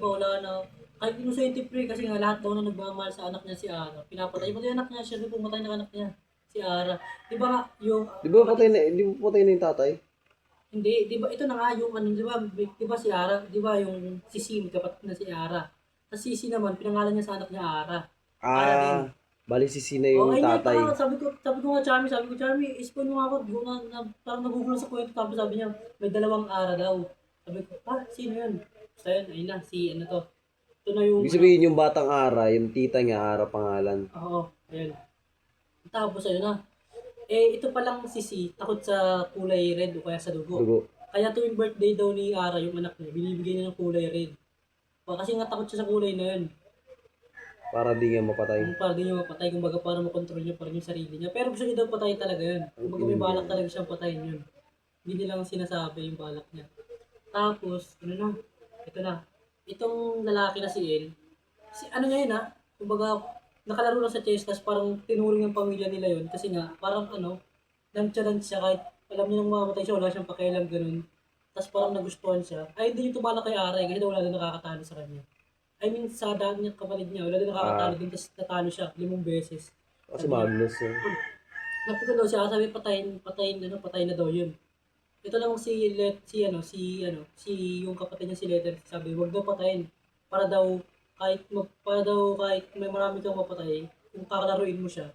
ba wala na. Kahit innocent pre, kasi nga lahat daw na nagmamahal sa anak niya si Ara. Pinapatay mo yung anak niya, siya pumatay ng anak niya. Si Ara. Di ba nga, yung kapatid, Di ba patay na yung tatay? hindi, di ba, ito na nga yung ano, di ba si Ara, di ba yung si Sim, kapatid na si Ara. Sa Sisi naman, pinangalan niya sa anak niya Ara. Ara din. Bali si Sina Oh, yung ay nga, tatay. sabi ko nga, Charmy, spoon mo nga ako, di ko parang nagugulo sa kwento, tapos sabi niya, may dalawang Ara daw. Sabi ko, sino yun? Basta yun, ayun na, si ano to. Ito na yung, Ibig sabihin yung batang Ara, yung tita niya Ara pangalan. oo, ayun. Tapos ayun na, ito palang si takot sa kulay red o kaya sa dugo. Dugo. Kaya tuwing birthday daw ni Ara, yung anak niya, binibigay niya ng kulay red. Kasi nga takot siya sa kulay na yun. Para di nga mapatay. Para di niya mapatay, kumbaga para makontrol niya pa rin yung sarili niya. Pero gusto niya daw patayin talaga yun. Kumbaga may balak talaga siyang patayin yun. Hindi niya lang sinasabi yung balak niya. Tapos, ano na, ito na. Itong lalaki na si El, ano niya yun kumbaga, nakalaro lang sa chess, tapos parang tinuring ng pamilya nila yun. Kasi nga, parang lansya siya kahit alam niya nang mamatay siya, wala siyang pakialam ganun. Tapos parang nagustuhan siya. Ay, hindi yung tumala kay Aray, kasi daw wala na nakakatalo sa kanya. I mean, sa dami niya kapatid niya, wala din nakakatalo din, tapos natalo siya 5 beses. Kasi Sabi niya, Magnus yun. napito daw siya, sabi patay na daw yun. Ito lang si yung kapatid niya si Letter, sabi, wag daw patayin. Para daw, kahit may marami kang mapatay, kung kakalaruin mo siya,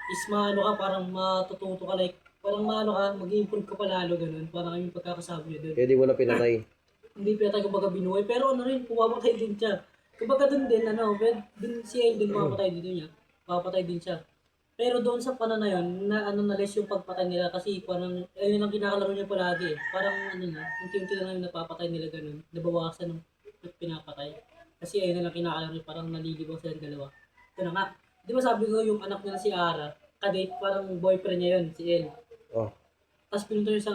is maano ka, parang matututo ka, like, parang maano ka, mag-improve ka palalo, ganun. Parang yung pagkakasabi niya doon. Kaya di mo na pinatay. Hindi pinatay kumbaga binuhay, pero ano rin, pumamatay din siya. Kumbaga doon din, si El din mapatay din niya. Papatay din siya. Pero doon sa panahon na yun, na less yung pagpatay nila kasi parang, ayun ang kinakalaro niya palagi eh. Parang unti-unti na lang yung napapatay nila ganun. Nabawasan ng pinapatay. Kasi ayun na lang kinakalaro niya, parang naliligaw silang dalawa. Ito na nga. Di ba sabi ko yung anak niya si Ara, kadate parang boyfriend niya yun, si El. Oh. Tapos pinunta niya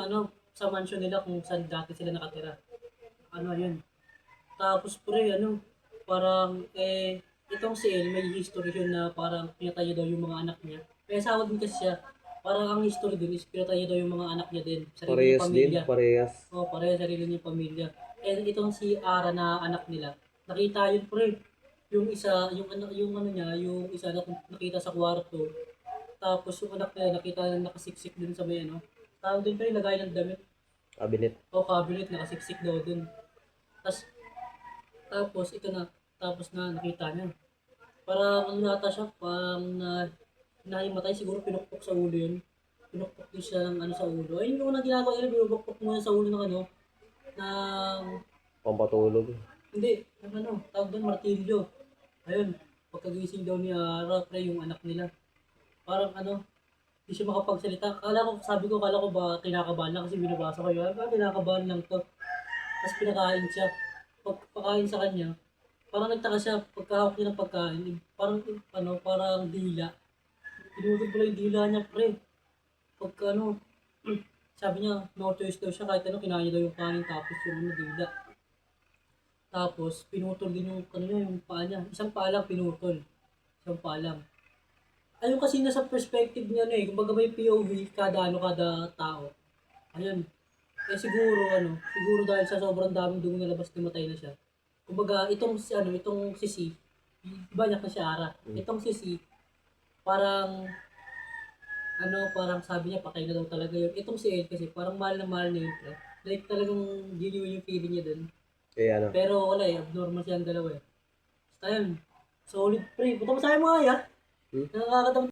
sa mansion nila kung saan dati sila nakatira. Yun. Tapos pre, parang, itong si El, may history yun na parang pinatay niya daw yung mga anak niya. May asawa din kasi siya. Parang ang history din is pinatay niya daw yung mga anak niya din. Sarili niyang Parehas din, pamilya. parehas. Oo, pareha sarili niyang pamilya. And itong si Ara na anak nila, nakita yun pre. Yung isa, yung ano niya, yung isa na nakita sa kwarto. Tapos yung anak niya, nakita na nakasiksik din sa may tawag din pre, lagay ng damit. Cabinet. O cabinet, nakasiksik daw dun. Tapos, tapos ito na, tapos na nakita niya. Parang ano nata siya, parang nahimatay, siguro pinukpok sa ulo yun. Pinukpok din siya ng sa ulo. Ayun yung unang ginagawa nila, pinukpok muna sa ulo ng ng, Pampatulog. hindi, tawag doon, martilyo. Ayun, pagkagising daw ni Ara, pre, yung anak nila. Parang hindi siya makapagsalita. Kala ko ba kinakabahan lang kasi binabasa ko yun. Kinakabahan lang to. Tapos pinakain siya. Pagpakain sa kanya, parang nagtaka siya pagkahawak niya ng pagkain. Parang dila. Pinutol pala yung dila niya, pre. Pagka sabi niya, no choice daw siya kahit kinain niya daw yung kanin tapos yung dila. Tapos, pinutol din yung paa niya. Isang paa lang pinutol. Isang paa lang. Ayun kasi nasa perspective niya kumbaga may POV kada tao. Ayun. Siguro dahil sa sobrang daming dugo na labas, namatay na siya. Kumbaga, itong si C, iba niya kasi Ara. Itong si C, parang, parang sabi niya, patay na daw talaga yun. Itong si Ed kasi, parang mahal na yun. Like, talagang genuine yung feeling niya dun. Kaya Pero wala abnormal siyang dalawa eh. Basta yun. Solid pre. Punta mo sa akin mga ya. Nakakatawa